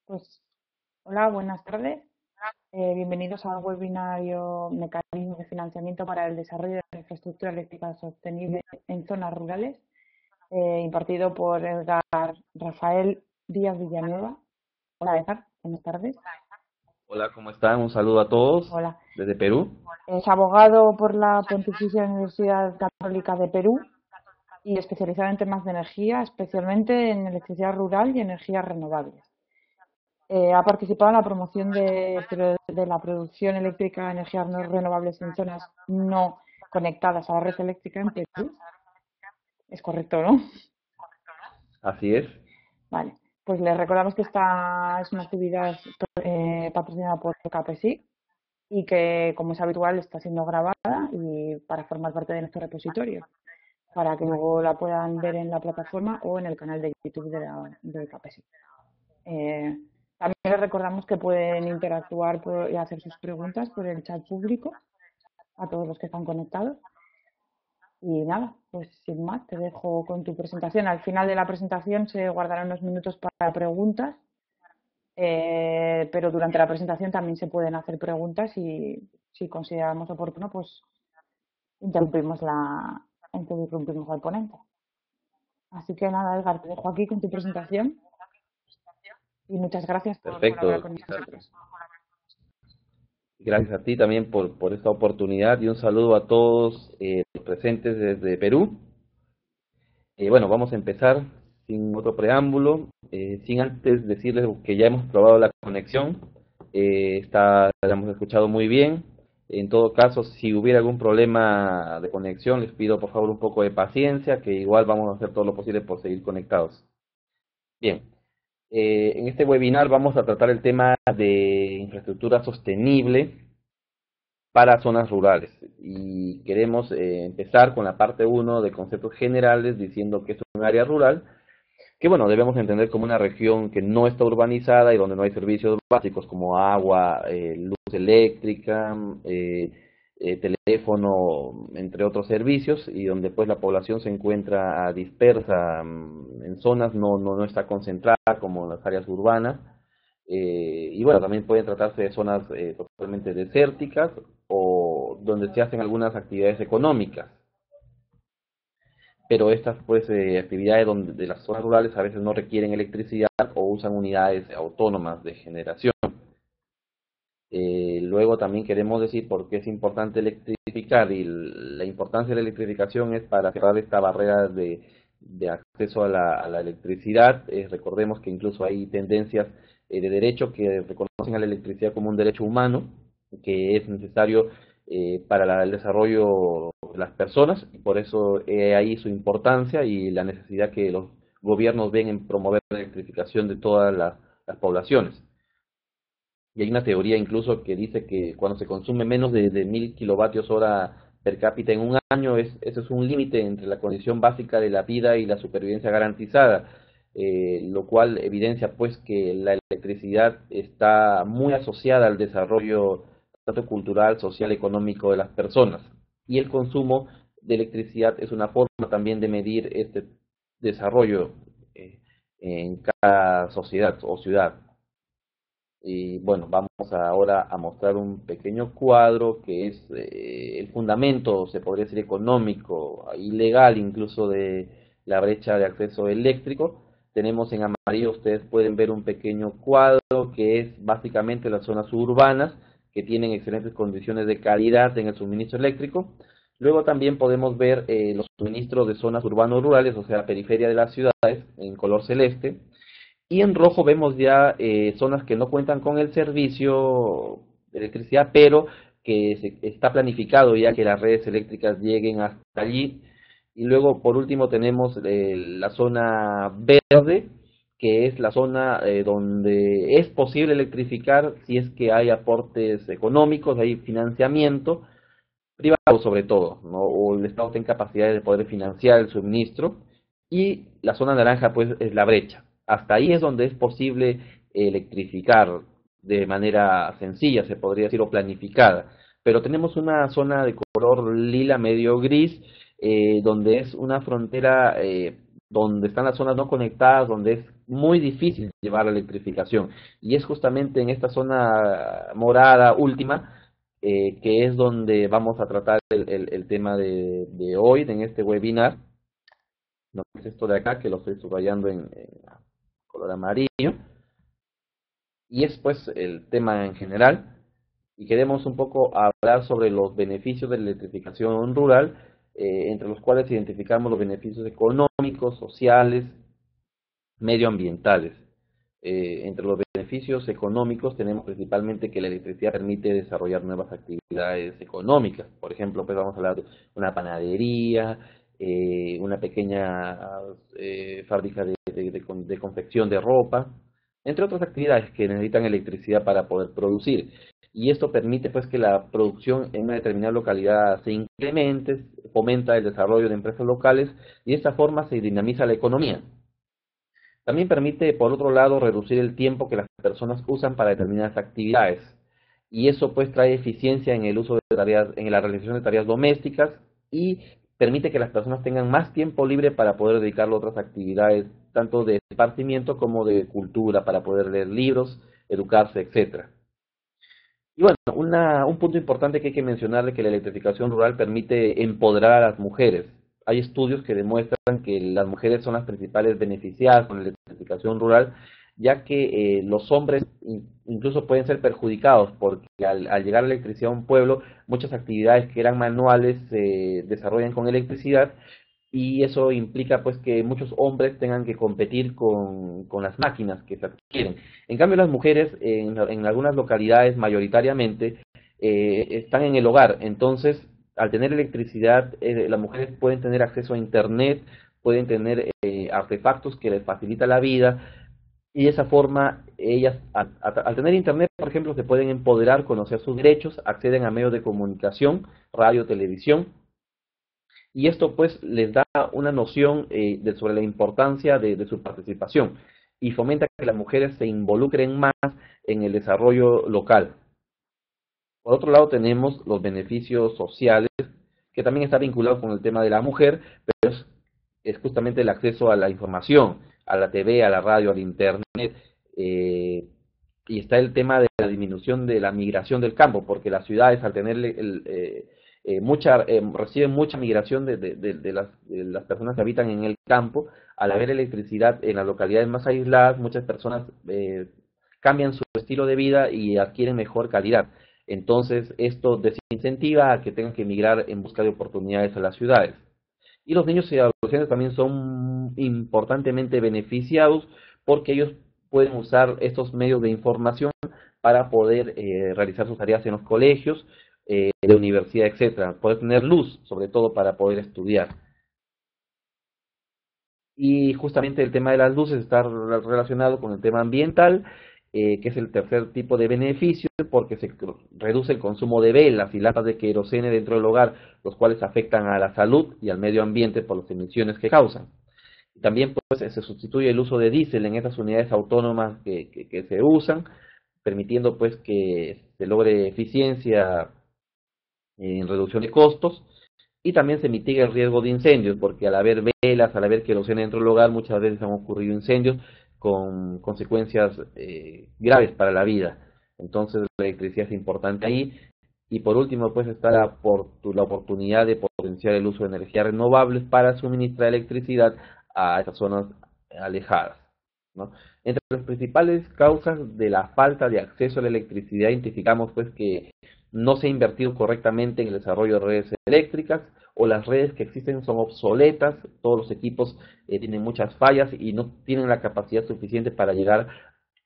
Pues, hola, buenas tardes. Bienvenidos al webinario Mecanismos de financiamiento para el desarrollo de la infraestructura eléctrica sostenible en zonas rurales, impartido por Edgar Rafael Díaz Villanueva. Hola, Edgar, buenas tardes. Hola, ¿cómo están? Un saludo a todos Hola. desde Perú. Es abogado por la Pontificia Universidad Católica de Perú y especializado en temas de energía, especialmente en electricidad rural y energías renovables. Ha participado en la promoción de la producción eléctrica de energías no renovables en zonas no conectadas a la red eléctrica en Perú. Es correcto, ¿no? Así es. Vale. Pues les recordamos que esta es una actividad patrocinada por KPSI y que, como es habitual, está siendo grabada y para formar parte de nuestro repositorio, para que luego la puedan ver en la plataforma o en el canal de YouTube de KPSI. Eh, También les recordamos que pueden interactuar y hacer sus preguntas por el chat público a todos los que están conectados. Y nada, pues sin más, te dejo con tu presentación. Al final de la presentación se guardarán unos minutos para preguntas, pero durante la presentación también se pueden hacer preguntas y si consideramos oportuno, pues interrumpimos, interrumpimos al ponente. Así que nada, Edgar, te dejo aquí con tu presentación y muchas gracias por colaborar Perfecto. con nosotros. Gracias a ti también por esta oportunidad y un saludo a todos los presentes desde Perú. Bueno, vamos a empezar sin otro preámbulo, sin antes decirles que ya hemos probado la conexión. La hemos escuchado muy bien. En todo caso, si hubiera algún problema de conexión, les pido por favor un poco de paciencia, que igual vamos a hacer todo lo posible por seguir conectados. Bien. En este webinar vamos a tratar el tema de infraestructura sostenible para zonas rurales y queremos empezar con la parte uno de conceptos generales diciendo que es un área rural que bueno, debemos entender como una región que no está urbanizada y donde no hay servicios básicos como agua, luz eléctrica, teléfono, entre otros servicios, y donde pues la población se encuentra dispersa en zonas, no está concentrada como en las áreas urbanas. Y bueno, también pueden tratarse de zonas totalmente desérticas o donde se hacen algunas actividades económicas, pero estas pues actividades de las zonas rurales a veces no requieren electricidad o usan unidades autónomas de generación. Luego también queremos decir por qué es importante electrificar y la importancia de la electrificación es para cerrar esta barrera de acceso a la electricidad. Recordemos que incluso hay tendencias de derecho que reconocen a la electricidad como un derecho humano que es necesario para el desarrollo de las personas y por eso ahí su importancia y la necesidad que los gobiernos ven en promover la electrificación de todas las poblaciones. Y hay una teoría incluso que dice que cuando se consume menos de 1000 kilovatios hora per cápita en un año, eso es un límite entre la condición básica de la vida y la supervivencia garantizada, lo cual evidencia pues que la electricidad está muy asociada al desarrollo tanto cultural, social, económico de las personas. Y el consumo de electricidad es una forma también de medir este desarrollo en cada sociedad o ciudad. Y bueno, vamos ahora a mostrar un pequeño cuadro que es el fundamento, se podría decir, económico, ilegal incluso de la brecha de acceso eléctrico. Tenemos en amarillo, ustedes pueden ver un pequeño cuadro que es básicamente las zonas urbanas que tienen excelentes condiciones de calidad en el suministro eléctrico. Luego también podemos ver los suministros de zonas urbanos-rurales, o sea, la periferia de las ciudades, en color celeste. Y en rojo vemos ya zonas que no cuentan con el servicio de electricidad, pero que está planificado ya que las redes eléctricas lleguen hasta allí. Y luego, por último, tenemos la zona verde, que es la zona donde es posible electrificar si es que hay aportes económicos, hay financiamiento, privado sobre todo, ¿no? O el Estado tiene capacidad de poder financiar el suministro, y la zona naranja pues es la brecha. Hasta ahí es donde es posible electrificar de manera sencilla, se podría decir, o planificada. Pero tenemos una zona de color lila medio gris, donde es una frontera donde están las zonas no conectadas, donde es muy difícil llevar la electrificación. Y es justamente en esta zona morada última, que es donde vamos a tratar el tema de hoy, en este webinar. No es esto de acá, que lo estoy subrayando en color amarillo. Y es pues el tema en general. Y queremos un poco hablar sobre los beneficios de la electrificación rural, entre los cuales identificamos los beneficios económicos, sociales, medioambientales. Entre los beneficios económicos tenemos principalmente que la electricidad permite desarrollar nuevas actividades económicas. Por ejemplo, pues vamos a hablar de una panadería, una pequeña fábrica de confección de ropa, entre otras actividades que necesitan electricidad para poder producir. Y esto permite pues que la producción en una determinada localidad se incremente, fomenta el desarrollo de empresas locales y de esta forma se dinamiza la economía. También permite, por otro lado, reducir el tiempo que las personas usan para determinadas actividades. Y eso pues trae eficiencia en el uso de tareas, en la realización de tareas domésticas y permite que las personas tengan más tiempo libre para poder dedicarlo a otras actividades, tanto de esparcimiento como de cultura, para poder leer libros, educarse, etcétera. Y bueno, un punto importante que hay que mencionar es que la electrificación rural permite empoderar a las mujeres. Hay estudios que demuestran que las mujeres son las principales beneficiadas con la electrificación rural, ya que los hombres incluso pueden ser perjudicados, porque al llegar la electricidad a un pueblo, muchas actividades que eran manuales se desarrollan con electricidad y eso implica pues que muchos hombres tengan que competir con las máquinas que se adquieren. En cambio las mujeres en algunas localidades mayoritariamente están en el hogar, entonces al tener electricidad las mujeres pueden tener acceso a internet, pueden tener artefactos que les facilita la vida y de esa forma ellas al tener internet por ejemplo se pueden empoderar, conocer sus derechos, acceden a medios de comunicación, radio, televisión, y esto pues les da una noción sobre la importancia de su participación y fomenta que las mujeres se involucren más en el desarrollo local. Por otro lado tenemos los beneficios sociales, que también está vinculado con el tema de la mujer, pero es justamente el acceso a la información, a la TV, a la radio, al internet, eh, y está el tema de la disminución de la migración del campo, porque las ciudades al tener reciben mucha migración de las personas que habitan en el campo, al haber electricidad en las localidades más aisladas, muchas personas cambian su estilo de vida y adquieren mejor calidad. Entonces, esto desincentiva a que tengan que emigrar en busca de oportunidades a las ciudades. Y los niños y adolescentes también son importantemente beneficiados porque ellos pueden usar estos medios de información para poder realizar sus tareas en los colegios, de universidad, etcétera, poder tener luz, sobre todo para poder estudiar. Y justamente el tema de las luces está relacionado con el tema ambiental, que es el tercer tipo de beneficio, porque se reduce el consumo de velas y latas de querosene dentro del hogar, los cuales afectan a la salud y al medio ambiente por las emisiones que causan. También pues, se sustituye el uso de diésel en esas unidades autónomas que se usan, permitiendo pues que se logre eficiencia en reducción de costos y también se mitiga el riesgo de incendios, porque al haber velas, al haber queroseno dentro del hogar, muchas veces han ocurrido incendios con consecuencias graves para la vida. Entonces la electricidad es importante ahí. Y por último, pues está la oportunidad de potenciar el uso de energías renovables para suministrar electricidad a estas zonas alejadas, ¿no? Entre las principales causas de la falta de acceso a la electricidad identificamos pues que no se ha invertido correctamente en el desarrollo de redes eléctricas o las redes que existen son obsoletas, todos los equipos tienen muchas fallas y no tienen la capacidad suficiente para llegar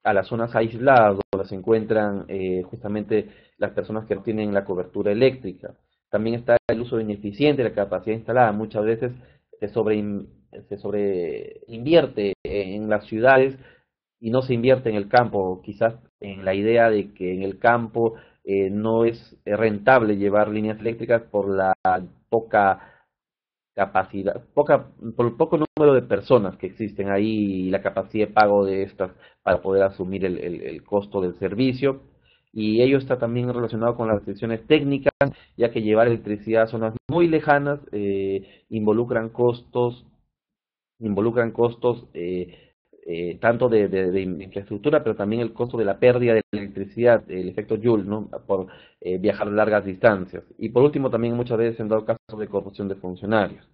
a las zonas aisladas donde se encuentran justamente las personas que no tienen la cobertura eléctrica. También está el uso ineficiente de la capacidad instalada. Muchas veces se sobreinvierte en las ciudades y no se invierte en el campo, quizás en la idea de que en el campo no es rentable llevar líneas eléctricas por la poca capacidad, por el poco número de personas que existen ahí y la capacidad de pago de estas para poder asumir el costo del servicio. Y ello está también relacionado con las restricciones técnicas, ya que llevar electricidad a zonas muy lejanas involucran costos involucran costos tanto de infraestructura, pero también el costo de la pérdida de electricidad, el efecto Joule, ¿no? Por viajar largas distancias. Y por último, también muchas veces en dado casos de corrupción de funcionarios.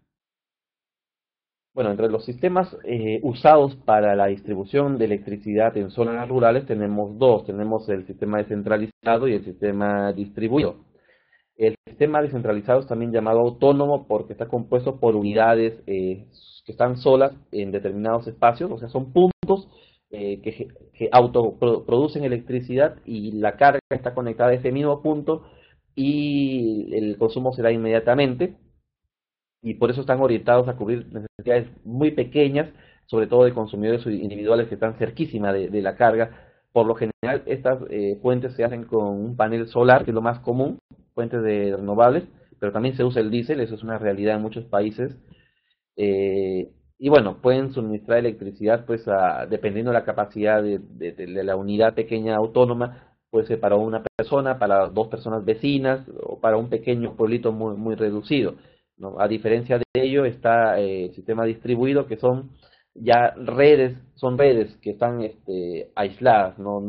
Bueno, entre los sistemas usados para la distribución de electricidad en zonas rurales tenemos dos. Tenemos el sistema descentralizado y el sistema distribuido. El sistema descentralizado es también llamado autónomo porque está compuesto por unidades que están solas en determinados espacios, o sea, son puntos que autoproducen electricidad y la carga está conectada a ese mismo punto y el consumo será inmediatamente y por eso están orientados a cubrir necesidades muy pequeñas, sobre todo de consumidores individuales que están cerquísima de la carga. Por lo general, estas fuentes se hacen con un panel solar, que es lo más común, fuentes de renovables, pero también se usa el diésel, eso es una realidad en muchos países. Y bueno, pueden suministrar electricidad, pues dependiendo de la capacidad de la unidad pequeña autónoma, puede ser para una persona, para dos personas vecinas o para un pequeño pueblito muy, muy reducido, ¿no? A diferencia de ello está el sistema distribuido, que son ya redes, son redes que están aisladas, no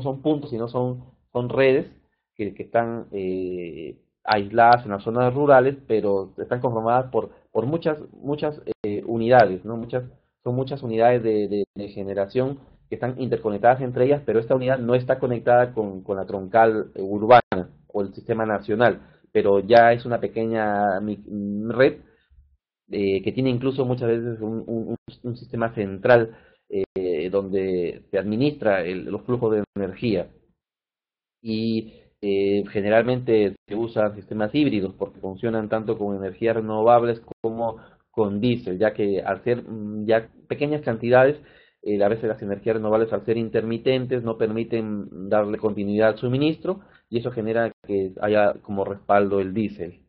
son puntos, sino son redes que están aisladas en las zonas rurales, pero están conformadas por muchas unidades, ¿no? Son muchas unidades de generación que están interconectadas entre ellas, pero esta unidad no está conectada con la troncal urbana o el sistema nacional, pero ya es una pequeña red que tiene incluso muchas veces un sistema central donde se administra los flujos de energía y generalmente se usan sistemas híbridos porque funcionan tanto con energías renovables como con diésel, ya que al ser ya pequeñas cantidades, a veces las energías renovables al ser intermitentes no permiten darle continuidad al suministro y eso genera que haya como respaldo el diésel.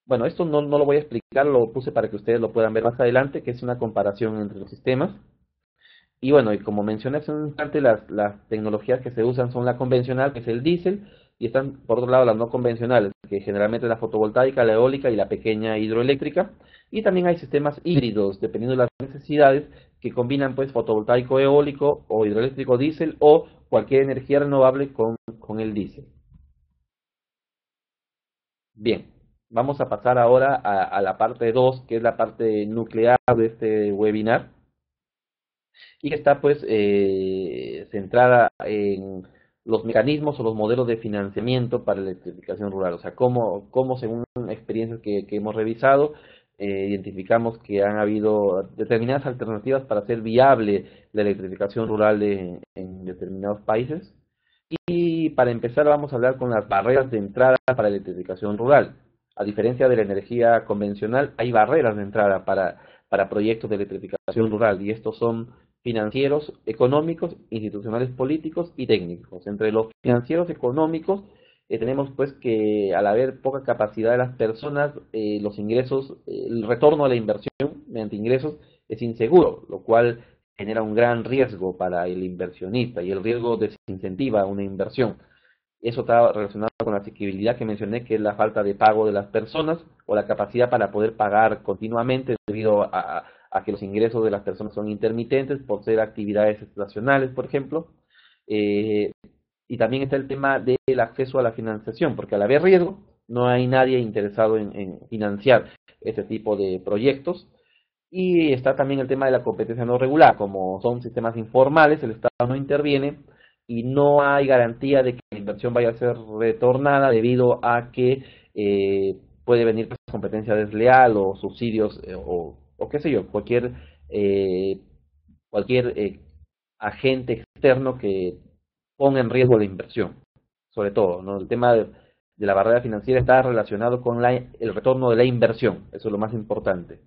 Bueno, esto no lo voy a explicar, lo puse para que ustedes lo puedan ver más adelante, que es una comparación entre los sistemas. Y bueno, y como mencioné hace un instante, las tecnologías que se usan son la convencional, que es el diésel, y están por otro lado las no convencionales, que generalmente es la fotovoltaica, la eólica y la pequeña hidroeléctrica. Y también hay sistemas híbridos, dependiendo de las necesidades, que combinan pues fotovoltaico eólico o hidroeléctrico diésel o cualquier energía renovable con el diésel. Bien, vamos a pasar ahora a la parte 2, que es la parte nuclear de este webinar y que está pues centrada en los mecanismos o los modelos de financiamiento para la electrificación rural, o sea, cómo según experiencias que hemos revisado, identificamos que han habido determinadas alternativas para hacer viable la electrificación rural en determinados países. Y para empezar vamos a hablar con las barreras de entrada para la electrificación rural. A diferencia de la energía convencional, hay barreras de entrada para proyectos de electrificación rural y estos son financieros, económicos, institucionales, políticos y técnicos. Entre los financieros económicos tenemos pues que al haber poca capacidad de las personas, los ingresos, el retorno a la inversión mediante ingresos es inseguro, lo cual genera un gran riesgo para el inversionista y el riesgo desincentiva una inversión. Eso está relacionado con la asequibilidad que mencioné, que es la falta de pago de las personas o la capacidad para poder pagar continuamente debido a que los ingresos de las personas son intermitentes por ser actividades estacionales, por ejemplo. Eh, y también está el tema del acceso a la financiación, porque al haber riesgo, no hay nadie interesado en financiar este tipo de proyectos. Y está también el tema de la competencia no regular, como son sistemas informales, el Estado no interviene y no hay garantía de que la inversión vaya a ser retornada debido a que puede venir pues, competencia desleal o subsidios o qué sé yo, eh, cualquier agente externo que ponga en riesgo la inversión, sobre todo, ¿no? El tema de la barrera financiera está relacionado con el retorno de la inversión, eso es lo más importante.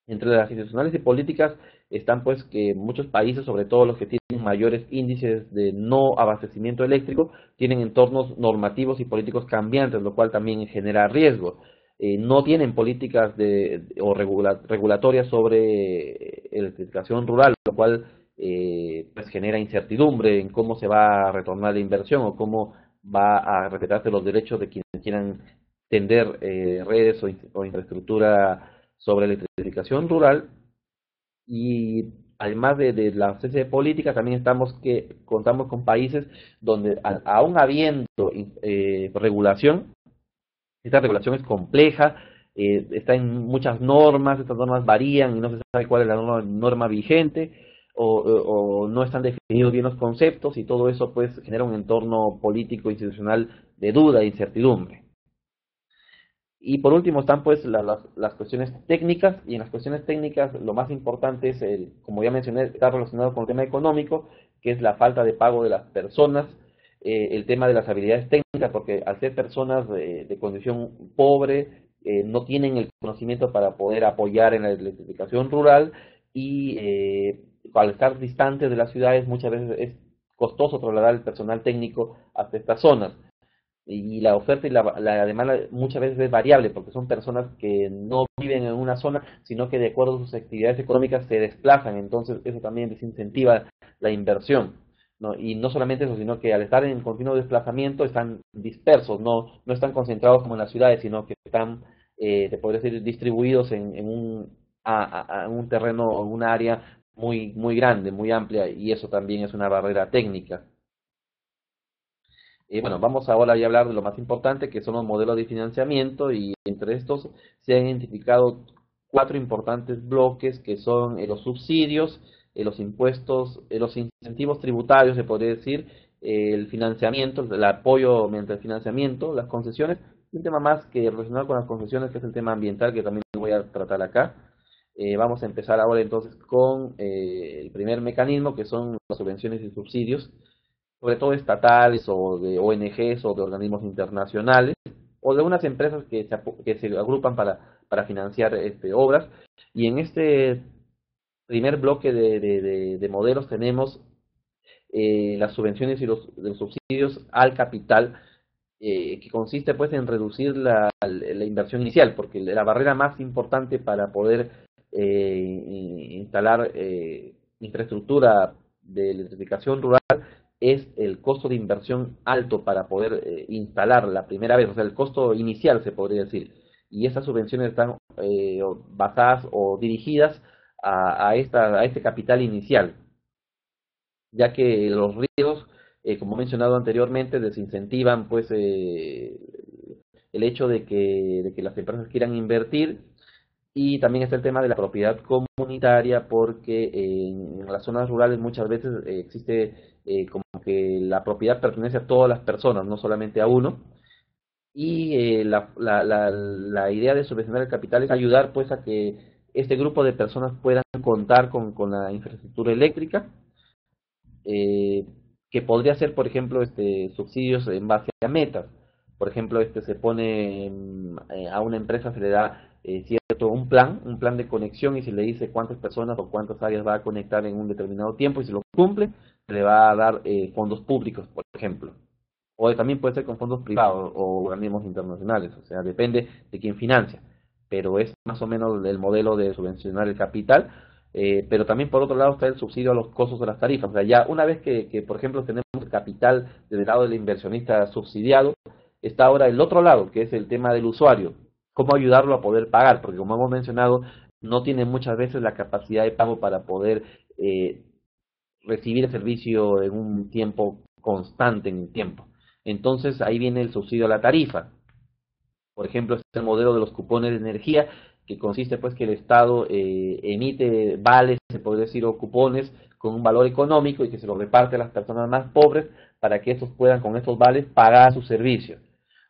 Entre las institucionales y políticas están pues que muchos países, sobre todo los que tienen mayores índices de no abastecimiento eléctrico, tienen entornos normativos y políticos cambiantes, lo cual también genera riesgos. No tienen políticas regulatorias sobre electrificación rural, lo cual pues genera incertidumbre en cómo se va a retornar la inversión o cómo va a respetarse los derechos de quienes quieran tender redes o infraestructura sobre electrificación rural. Y además de la ausencia de política, también contamos con países donde aún habiendo regulación, esta regulación es compleja, está en muchas normas, estas normas varían y no se sabe cuál es la norma vigente, o no están definidos bien los conceptos, y todo eso pues genera un entorno político institucional de duda e incertidumbre. Y por último están pues las cuestiones técnicas, y en las cuestiones técnicas lo más importante es, como ya mencioné, está relacionado con el tema económico, que es la falta de pago de las personas, el tema de las habilidades técnicas, porque al ser personas de condición pobre, no tienen el conocimiento para poder apoyar en la electrificación rural, y al estar distantes de las ciudades muchas veces es costoso trasladar el personal técnico hasta estas zonas. Y la oferta y la demanda muchas veces es variable, porque son personas que no viven en una zona, sino que de acuerdo a sus actividades económicas se desplazan. Entonces eso también desincentiva la inversión, ¿no? Y no solamente eso, sino que al estar en continuo desplazamiento están dispersos, no están concentrados como en las ciudades, sino que están, te podría decir, distribuidos en un terreno, en un área muy grande, muy amplia, y eso también es una barrera técnica. Bueno, vamos ahora a hablar de lo más importante, que son los modelos de financiamiento, y entre estos se han identificado cuatro importantes bloques, que son los subsidios, los impuestos, los incentivos tributarios, se podría decir, el financiamiento, el apoyo mediante el financiamiento, las concesiones, y un tema más que relacionado con las concesiones, que es el tema ambiental, que también voy a tratar acá. Vamos a empezar ahora entonces con el primer mecanismo, que son las subvenciones y subsidios, sobre todo estatales o de ONGs o de organismos internacionales, o de unas empresas que se agrupan para financiar obras. Y en este primer bloque de modelos tenemos las subvenciones y los subsidios al capital, que consiste pues en reducir la inversión inicial, porque la barrera más importante para poder instalar infraestructura de electrificación rural es el costo de inversión alto para poder instalar la primera vez, o sea, el costo inicial se podría decir. Y estas subvenciones están basadas o dirigidas a este capital inicial, ya que los riesgos, como he mencionado anteriormente, desincentivan pues el hecho de que las empresas quieran invertir. Y también está el tema de la propiedad comunitaria, porque en las zonas rurales muchas veces existe como que la propiedad pertenece a todas las personas, no solamente a uno. Y la idea de subvencionar el capital es ayudar pues a que este grupo de personas puedan contar con la infraestructura eléctrica, eh, que podría ser, por ejemplo, subsidios en base a metas. Por ejemplo, se pone a una empresa, se le da cierto un plan de conexión, y se le dice cuántas personas o cuántas áreas va a conectar en un determinado tiempo, y si lo cumple, se le va a dar fondos públicos, por ejemplo. O también puede ser con fondos privados o organismos internacionales, o sea, depende de quién financia. Pero es más o menos el modelo de subvencionar el capital. Pero también por otro lado está el subsidio a los costos de las tarifas. O sea, ya una vez que por ejemplo tenemos el capital del lado del inversionista subsidiado, está ahora el otro lado, que es el tema del usuario. ¿Cómo ayudarlo a poder pagar? Porque como hemos mencionado, no tiene muchas veces la capacidad de pago para poder recibir el servicio en un tiempo constante en el tiempo. Entonces ahí viene el subsidio a la tarifa. Por ejemplo, este es el modelo de los cupones de energía, que consiste pues que el Estado emite vales, se puede decir, o cupones con un valor económico, y que se lo reparte a las personas más pobres para que estos puedan con estos vales pagar sus servicios.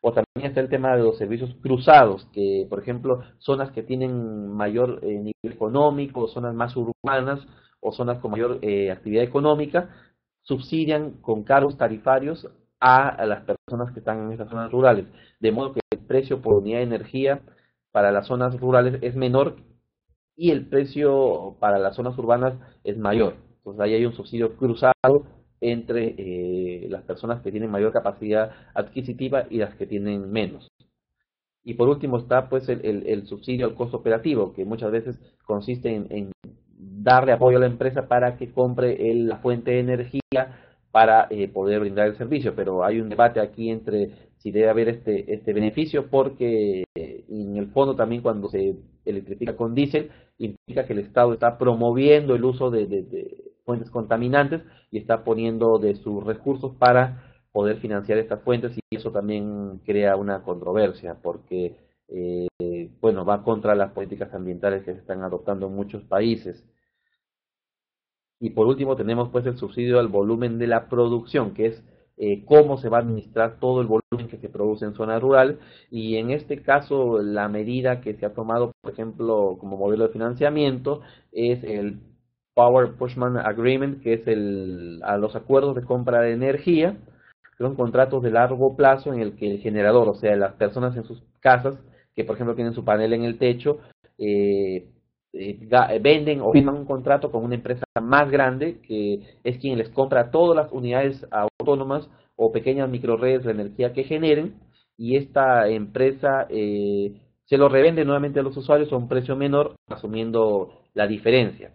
O también está el tema de los servicios cruzados, que por ejemplo zonas que tienen mayor nivel económico, zonas más urbanas o zonas con mayor actividad económica, subsidian con cargos tarifarios a las personas que están en estas zonas rurales, de modo que el precio por unidad de energía para las zonas rurales es menor, y el precio para las zonas urbanas es mayor. Entonces ahí hay un subsidio cruzado entre las personas que tienen mayor capacidad adquisitiva y las que tienen menos. Y por último está pues el subsidio al costo operativo, que muchas veces consiste en darle apoyo a la empresa para que compre la fuente de energía para poder brindar el servicio, pero hay un debate aquí entre si debe haber este beneficio, porque en el fondo también cuando se electrifica con diésel, implica que el Estado está promoviendo el uso de fuentes contaminantes y está poniendo de sus recursos para poder financiar estas fuentes, y eso también crea una controversia, porque bueno, va contra las políticas ambientales que se están adoptando en muchos países. Y por último tenemos pues el subsidio al volumen de la producción, que es cómo se va a administrar todo el volumen que se produce en zona rural, y en este caso la medida que se ha tomado, por ejemplo, como modelo de financiamiento es el Power Purchase Agreement, que es a los acuerdos de compra de energía. Son contratos de largo plazo en el que el generador, o sea, las personas en sus casas que por ejemplo tienen su panel en el techo, venden o firman un contrato con una empresa más grande que es quien les compra todas las unidades autónomas o pequeñas microredes de energía que generen, y esta empresa se lo revende nuevamente a los usuarios a un precio menor, asumiendo la diferencia.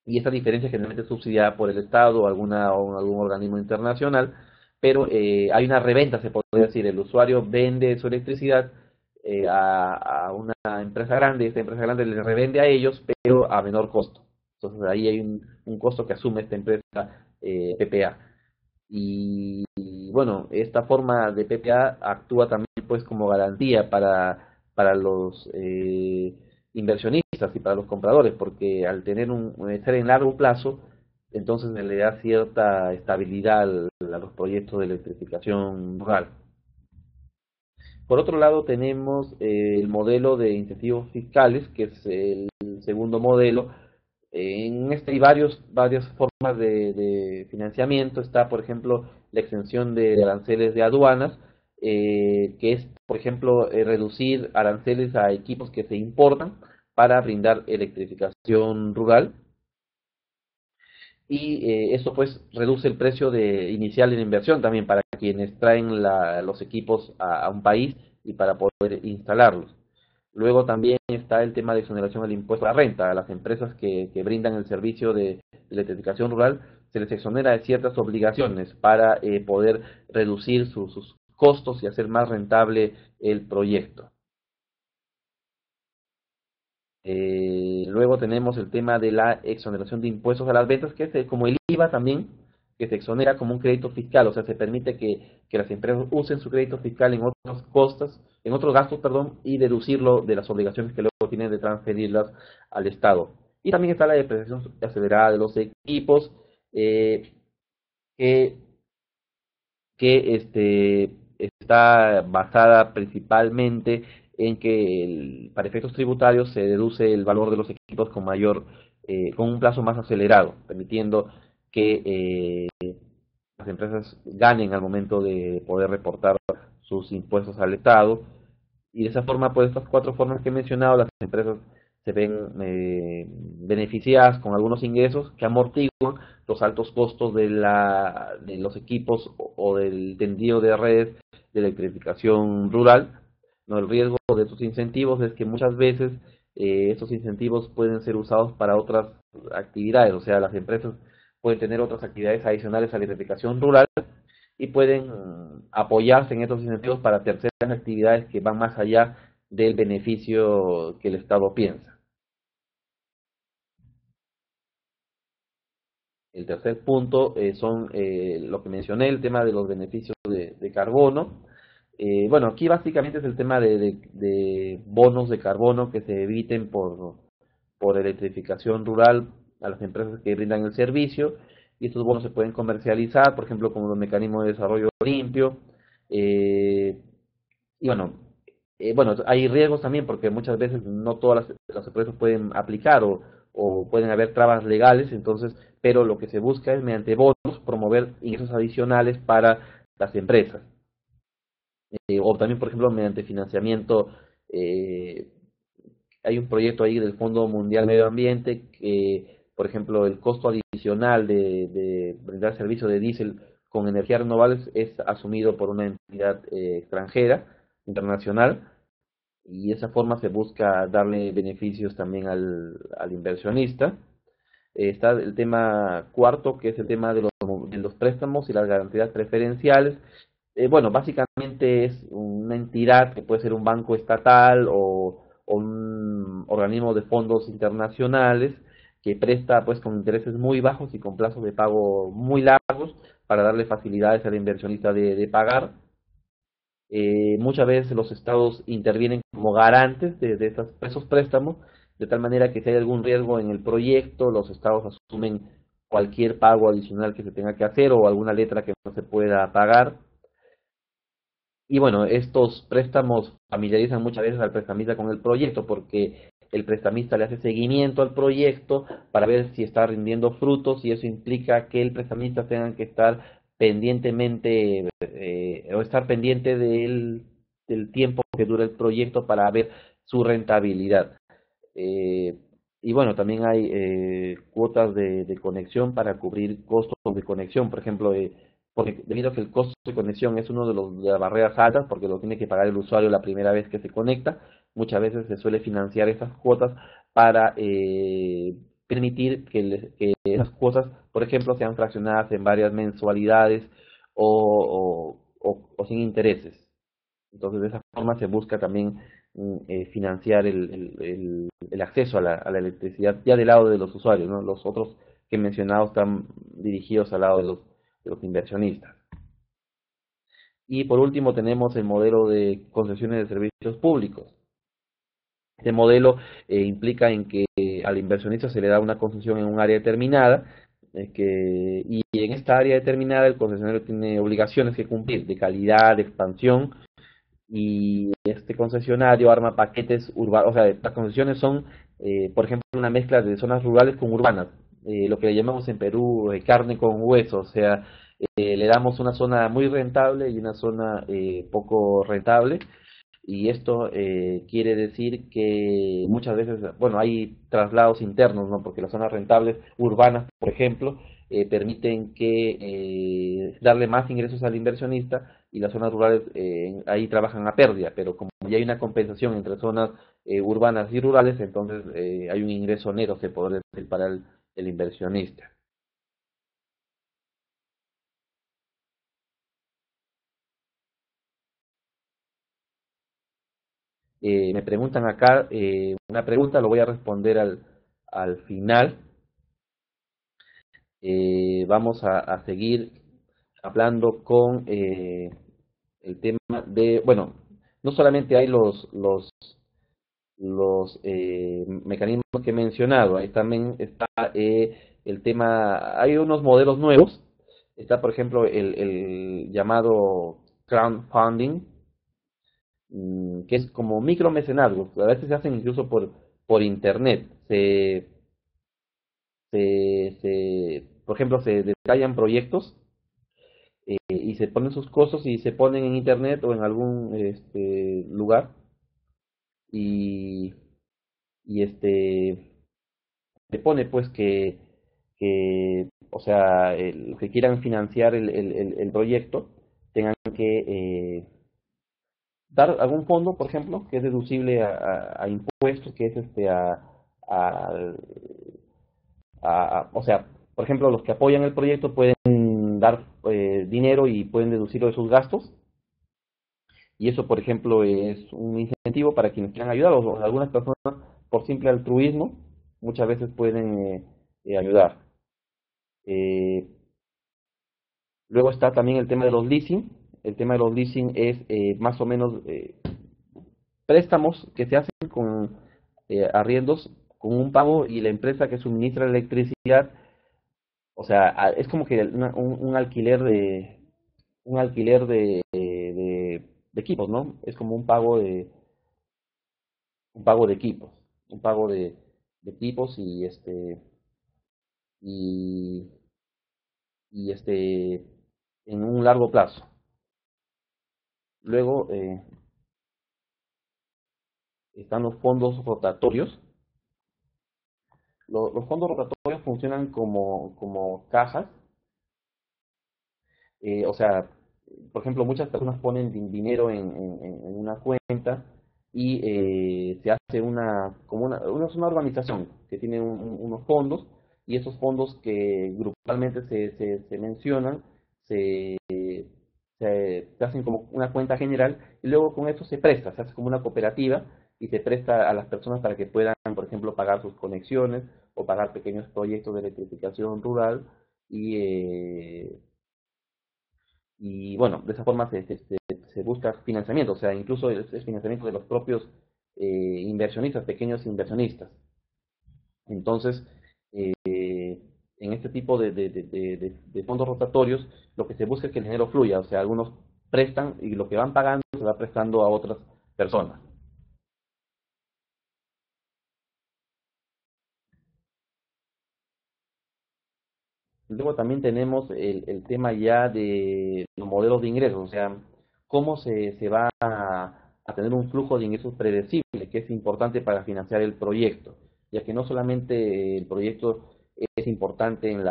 Y esa diferencia generalmente es subsidiada por el Estado o algún organismo internacional, pero hay una reventa, se podría decir, el usuario vende su electricidad a una empresa grande, esta empresa grande le revende a ellos, pero a menor costo. Entonces ahí hay un costo que asume esta empresa PPA. Y bueno, esta forma de PPA actúa también pues como garantía para los inversionistas y para los compradores, porque al tener ser en largo plazo, entonces le da cierta estabilidad a los proyectos de electrificación rural. Por otro lado tenemos el modelo de incentivos fiscales, que es el segundo modelo. En este hay varias formas de financiamiento. Está, por ejemplo, la exención de aranceles de aduanas, que es, por ejemplo, reducir aranceles a equipos que se importan para brindar electrificación rural. Y eso pues reduce el precio inicial de la inversión también para quienes traen los equipos a un país y para poder instalarlos. Luego también está el tema de exoneración del impuesto a la renta. A las empresas que brindan el servicio de electrificación rural se les exonera de ciertas obligaciones para poder reducir sus costos y hacer más rentable el proyecto. Luego tenemos el tema de la exoneración de impuestos a las ventas, que es como el IVA también, que se exonera como un crédito fiscal, o sea, se permite que las empresas usen su crédito fiscal en otros gastos, perdón, y deducirlo de las obligaciones que luego tienen de transferirlas al Estado. Y también está la depreciación acelerada de los equipos, que, que está basada principalmente en que para efectos tributarios se deduce el valor de los equipos con un plazo más acelerado, permitiendo que las empresas ganen al momento de poder reportar sus impuestos al Estado. Y de esa forma, pues estas cuatro formas que he mencionado, las empresas se ven beneficiadas con algunos ingresos que amortiguan los altos costos de los equipos o del tendido de redes de electrificación rural. No, el riesgo de estos incentivos es que muchas veces estos incentivos pueden ser usados para otras actividades, o sea, las empresas pueden tener otras actividades adicionales a la electrificación rural y pueden apoyarse en estos incentivos para terceras actividades que van más allá del beneficio que el Estado piensa. El tercer punto son lo que mencioné, el tema de los beneficios de carbono. Bueno, aquí básicamente es el tema de bonos de carbono que se eviten por electrificación rural a las empresas que brindan el servicio, y estos bonos se pueden comercializar, por ejemplo, como los mecanismos de desarrollo limpio. eh, y bueno, hay riesgos también porque muchas veces no todas las empresas pueden aplicar o pueden haber trabas legales, entonces, pero lo que se busca es mediante bonos promover ingresos adicionales para las empresas. O también, por ejemplo, mediante financiamiento. eh, Hay un proyecto ahí del Fondo Mundial Medio Ambiente que, por ejemplo, el costo adicional de brindar servicio de diésel con energías renovables es asumido por una entidad extranjera, internacional, y de esa forma se busca darle beneficios también al inversionista. Está el tema cuarto, que es el tema de los préstamos y las garantías preferenciales. Bueno, básicamente es una entidad que puede ser un banco estatal o un organismo de fondos internacionales que presta pues con intereses muy bajos y con plazos de pago muy largos para darle facilidades al inversionista de pagar. Muchas veces los estados intervienen como garantes de esos préstamos, de tal manera que si hay algún riesgo en el proyecto, los estados asumen cualquier pago adicional que se tenga que hacer o alguna letra que no se pueda pagar. Y bueno, estos préstamos familiarizan muchas veces al prestamista con el proyecto porque el prestamista le hace seguimiento al proyecto para ver si está rindiendo frutos y eso implica que el prestamista tenga que estar pendientemente o estar pendiente del tiempo que dura el proyecto para ver su rentabilidad. Eh, y bueno, también hay cuotas de conexión para cubrir costos de conexión. Por ejemplo, porque debido a que el costo de conexión es uno de las barreras altas, porque lo tiene que pagar el usuario la primera vez que se conecta, muchas veces se suele financiar esas cuotas para permitir que esas cuotas, por ejemplo, sean fraccionadas en varias mensualidades o sin intereses. Entonces, de esa forma se busca también financiar el acceso a la electricidad ya del lado de los usuarios, ¿no? Los otros que he mencionado están dirigidos al lado de los inversionistas. Y por último tenemos el modelo de concesiones de servicios públicos. Este modelo implica en que al inversionista se le da una concesión en un área determinada y en esta área determinada el concesionario tiene obligaciones que cumplir de calidad, de expansión y este concesionario arma paquetes urbanos, o sea, las concesiones son, por ejemplo, una mezcla de zonas rurales con urbanas, lo que le llamamos en Perú carne con hueso, o sea, le damos una zona muy rentable y una zona poco rentable, y esto quiere decir que muchas veces, bueno, hay traslados internos, ¿no? Porque las zonas rentables urbanas, por ejemplo, permiten que darle más ingresos al inversionista y las zonas rurales ahí trabajan a pérdida, pero como ya hay una compensación entre zonas urbanas y rurales, entonces hay un ingreso neto, se podría decir, para el inversionista. Me preguntan acá una pregunta, lo voy a responder al final. Vamos a seguir hablando con el tema de, bueno, no solamente hay los mecanismos que he mencionado, ahí también está el tema, hay unos modelos nuevos, está por ejemplo el llamado crowdfunding, que es como micromecenazgo, a veces se hacen incluso por internet, por ejemplo, se detallan proyectos y se ponen sus costos y se ponen en internet o en algún lugar y, y se pone pues o sea, los que quieran financiar el proyecto tengan que dar algún fondo, por ejemplo, que es deducible a impuestos, que es a, o sea, por ejemplo, los que apoyan el proyecto pueden dar dinero y pueden deducirlo de sus gastos. Y eso, por ejemplo, es un incentivo para quienes quieran ayudar, o algunas personas, por simple altruismo, muchas veces pueden ayudar. Eh, Luego está también el tema de los leasing. El tema de los leasing es más o menos préstamos que se hacen con arriendos con un pago y la empresa que suministra la electricidad, o sea, es como que un alquiler de equipos, ¿no? Es como un pago de equipos, un pago de equipos y, y en un largo plazo. Luego están los fondos rotatorios. Los fondos rotatorios funcionan como cajas, o sea, por ejemplo, muchas personas ponen dinero en una cuenta y se hace es una organización que tiene unos fondos y esos fondos que grupalmente se mencionan se, se hacen como una cuenta general y luego con eso se presta, se hace como una cooperativa y se presta a las personas para que puedan, por ejemplo, pagar sus conexiones o pagar pequeños proyectos de electrificación rural y, y bueno, de esa forma se busca financiamiento, o sea, incluso es financiamiento de los propios inversionistas, pequeños inversionistas. Entonces, en este tipo de fondos rotatorios, lo que se busca es que el dinero fluya, o sea, algunos prestan y lo que van pagando se va prestando a otras personas. Luego también tenemos el tema ya de los modelos de ingresos, o sea, cómo se va a tener un flujo de ingresos predecible, que es importante para financiar el proyecto, ya que no solamente el proyecto es importante en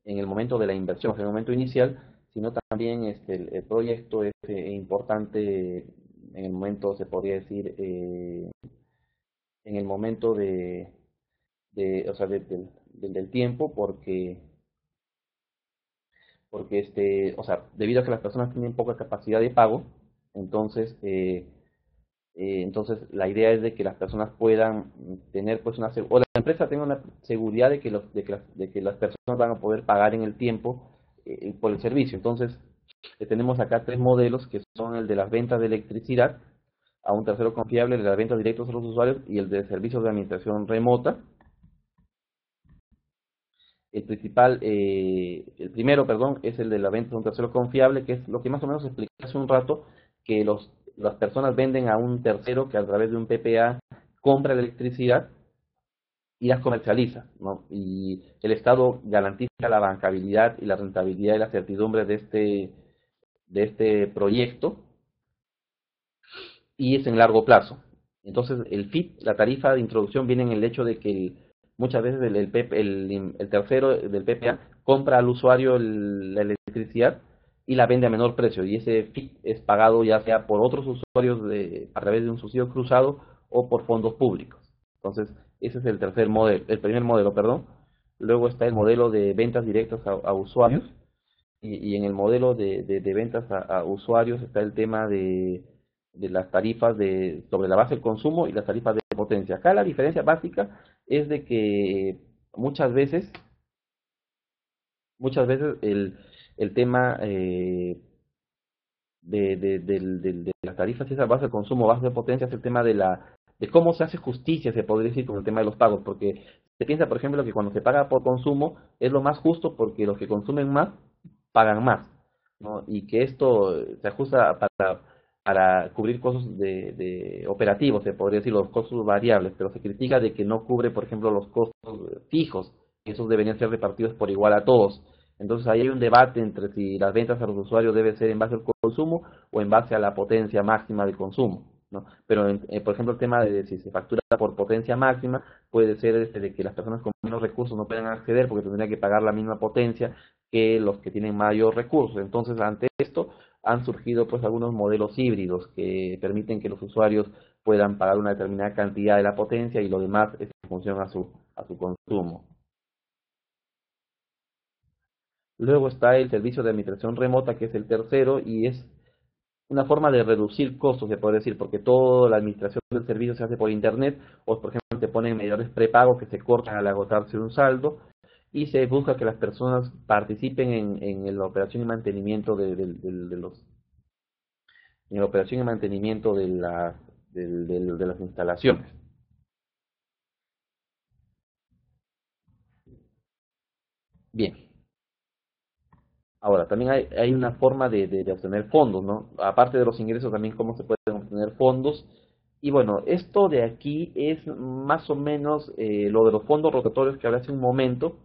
el momento de la inversión, en el momento inicial, sino también el proyecto es importante en el momento, se podría decir, en el momento o sea, del tiempo, porque o sea, debido a que las personas tienen poca capacidad de pago, entonces, entonces la idea es de que las personas puedan tener pues o la empresa tenga una seguridad de que de que las personas van a poder pagar en el tiempo por el servicio. Entonces, tenemos acá tres modelos que son el de las ventas de electricidad a un tercero confiable, el de las ventas directas a los usuarios y el de servicios de administración remota. El primero, perdón, es el de la venta de un tercero confiable, que es lo que más o menos expliqué hace un rato, que las personas venden a un tercero que a través de un PPA compra la electricidad y las comercializa, ¿no? Y el Estado garantiza la bancabilidad y la rentabilidad y la certidumbre de este proyecto y es en largo plazo. Entonces, el FIT, la tarifa de introducción, viene en el hecho de que muchas veces el tercero del PPA compra al usuario la electricidad y la vende a menor precio. Y ese FIT es pagado ya sea por otros usuarios a través de un subsidio cruzado o por fondos públicos. Entonces, ese es el tercer modelo, el primer modelo, perdón. Luego está el modelo de ventas directas a usuarios. Y en el modelo de ventas a usuarios está el tema de las tarifas sobre la base del consumo y las tarifas de potencia. Acá la diferencia básica es de que muchas veces el tema de las tarifas y esa base de consumo, base de potencia, es el tema de cómo se hace justicia, se podría decir, con el tema de los pagos, porque se piensa, por ejemplo, que cuando se paga por consumo es lo más justo porque los que consumen más pagan más, ¿no? Y que esto se ajusta para cubrir costos de operativos, se podría decir, los costos variables, pero se critica de que no cubre, por ejemplo, los costos fijos, que esos deberían ser repartidos por igual a todos. Entonces ahí hay un debate entre si las ventas a los usuarios deben ser en base al consumo o en base a la potencia máxima de consumo, ¿no? Pero, por ejemplo, el tema de si se factura por potencia máxima, puede ser de que las personas con menos recursos no puedan acceder porque tendrían que pagar la misma potencia que los que tienen mayor recursos. Entonces, ante esto, han surgido pues algunos modelos híbridos que permiten que los usuarios puedan pagar una determinada cantidad de la potencia y lo demás es en función a su consumo. Luego está el servicio de administración remota, que es el tercero, y es una forma de reducir costos, se puede decir, porque toda la administración del servicio se hace por internet, o por ejemplo te ponen medidores prepago que se cortan al agotarse un saldo, y se busca que las personas participen en la operación y mantenimiento en la operación y mantenimiento de las instalaciones. Bien, ahora también hay una forma de obtener fondos, ¿no? Aparte de los ingresos, también cómo se pueden obtener fondos. Y bueno, esto de aquí es más o menos lo de los fondos rotatorios que hablé hace un momento,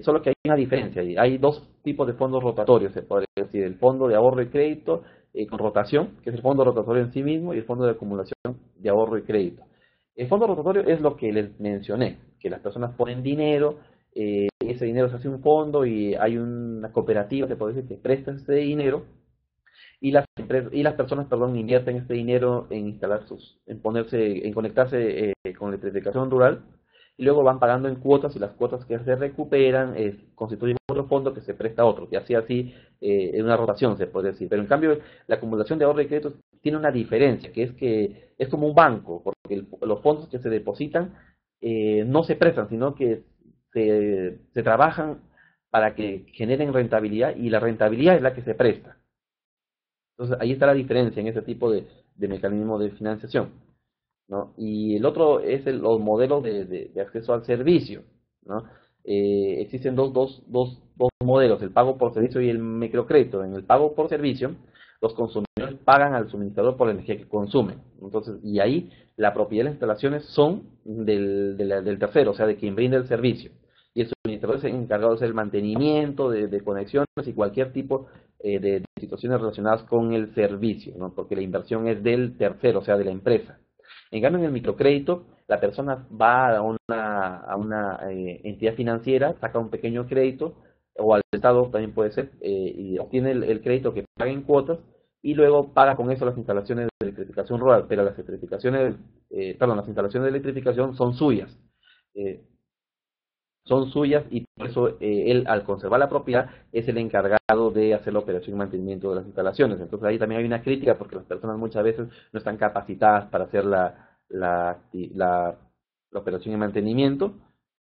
solo que hay una diferencia. Hay dos tipos de fondos rotatorios, se podría decir, el fondo de ahorro y crédito con rotación, que es el fondo rotatorio en sí mismo, y el fondo de acumulación de ahorro y crédito. El fondo rotatorio es lo que les mencioné, que las personas ponen dinero, ese dinero se hace un fondo y hay una cooperativa, se puede decir, que presta ese dinero y las personas, perdón, invierten este dinero en instalar en conectarse con electrificación rural, y luego van pagando en cuotas, y las cuotas que se recuperan constituyen otro fondo que se presta a otro, y así en una rotación se puede decir. Pero en cambio, la acumulación de ahorro y créditos tiene una diferencia, que es como un banco, porque los fondos que se depositan no se prestan, sino que se trabajan para que generen rentabilidad, y la rentabilidad es la que se presta. Entonces ahí está la diferencia en ese tipo de mecanismo de financiación, ¿no? Y el otro es los modelos de acceso al servicio, ¿no? Existen dos modelos, el pago por servicio y el microcrédito. En el pago por servicio, los consumidores pagan al suministrador por la energía que consumen. Entonces, y ahí la propiedad de las instalaciones son del tercero, o sea, de quien brinda el servicio. Y el suministrador es encargado de hacer el mantenimiento, de conexiones y cualquier tipo de situaciones relacionadas con el servicio, ¿no? Porque la inversión es del tercero, o sea, de la empresa. En cambio, en el microcrédito, la persona va a una entidad financiera, saca un pequeño crédito, o al Estado también puede ser, y obtiene el crédito que paga en cuotas, y luego paga con eso las instalaciones de electrificación rural. Pero las instalaciones de electrificación son suyas, y por eso él, al conservar la propiedad, es el encargado de hacer la operación y mantenimiento de las instalaciones. Entonces ahí también hay una crítica, porque las personas muchas veces no están capacitadas para hacer la operación y mantenimiento,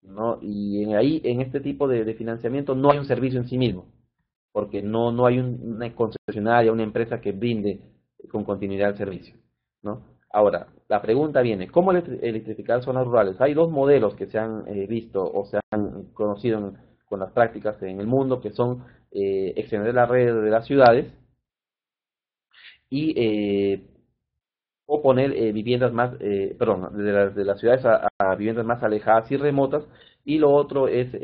¿no? Y ahí, en este tipo de financiamiento, no hay un servicio en sí mismo, porque no hay una concesionaria, una empresa que brinde con continuidad el servicio, ¿no? Ahora, la pregunta viene, ¿cómo electrificar zonas rurales? Hay dos modelos que se han visto o se han conocido con las prácticas en el mundo, que son extender la red de las ciudades y o poner viviendas más, perdón, de las ciudades a viviendas más alejadas y remotas. Y lo otro es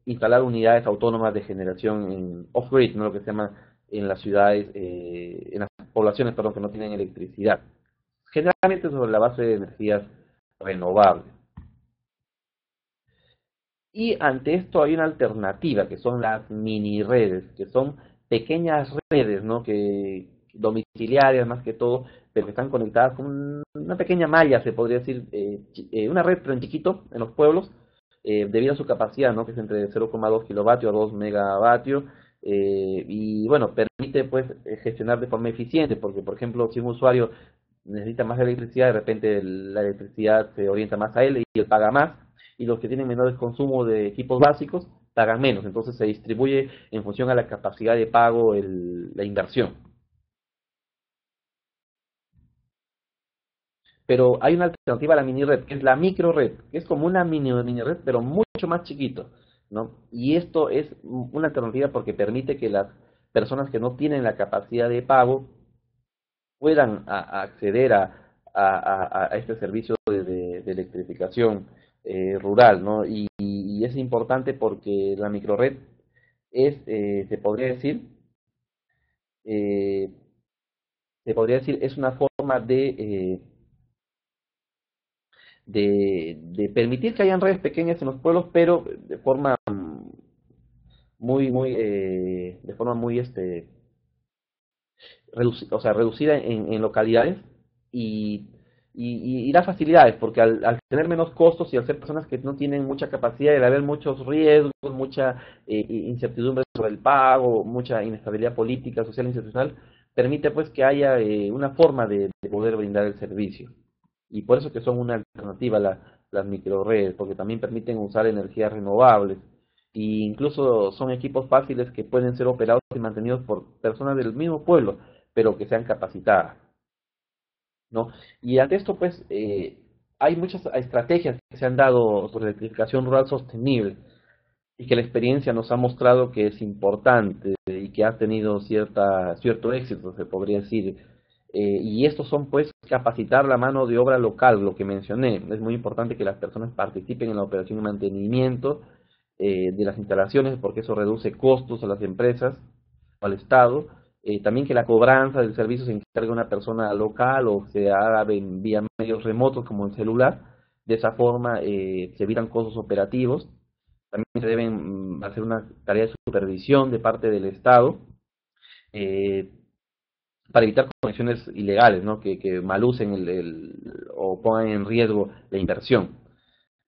instalar unidades autónomas de generación off-grid, ¿no? Lo que se llama en las ciudades, en las poblaciones, perdón, que no tienen electricidad. Generalmente sobre la base de energías renovables. Y ante esto hay una alternativa, que son las mini redes, que son pequeñas redes, ¿no? Que domiciliarias más que todo, pero que están conectadas con una pequeña malla, se podría decir, una red pero en chiquito en los pueblos, debido a su capacidad, ¿no? Que es entre 0,2 kilovatios a 2 megavatios, y bueno, permite pues gestionar de forma eficiente, porque por ejemplo, si un usuario necesita más electricidad, de repente la electricidad se orienta más a él y él paga más, y los que tienen menores consumo de equipos básicos pagan menos. Entonces se distribuye en función a la capacidad de pago la inversión. Pero hay una alternativa a la mini red, que es la micro red, que es como una mini red, pero mucho más chiquito, ¿no? Y esto es una alternativa porque permite que las personas que no tienen la capacidad de pago puedan acceder a este servicio de electrificación rural, ¿no? Y es importante porque la microred se podría decir, eh, es una forma de permitir que hayan redes pequeñas en los pueblos, pero de forma de forma muy o sea, reducida en localidades, y, y da facilidades, porque al tener menos costos y al ser personas que no tienen mucha capacidad, de haber muchos riesgos, mucha incertidumbre sobre el pago, mucha inestabilidad política, social e institucional, permite pues que haya una forma de poder brindar el servicio. Y por eso que son una alternativa las microredes, porque también permiten usar energías renovables, e incluso son equipos fáciles que pueden ser operados y mantenidos por personas del mismo pueblo, pero que sean capacitadas, ¿no? Y ante esto, pues, hay muchas estrategias que se han dado sobre electrificación rural sostenible, y que la experiencia nos ha mostrado que es importante y que ha tenido cierto éxito, se podría decir. Y estos son, pues, capacitar la mano de obra local, lo que mencioné. Es muy importante que las personas participen en la operación y mantenimiento de las instalaciones, porque eso reduce costos a las empresas o al Estado. También que la cobranza del servicio se encargue una persona local o se haga vía medios remotos como el celular. De esa forma se evitan costos operativos. También se deben hacer una tarea de supervisión de parte del Estado. para evitar conexiones ilegales, ¿no? Que malucen o pongan en riesgo la inversión.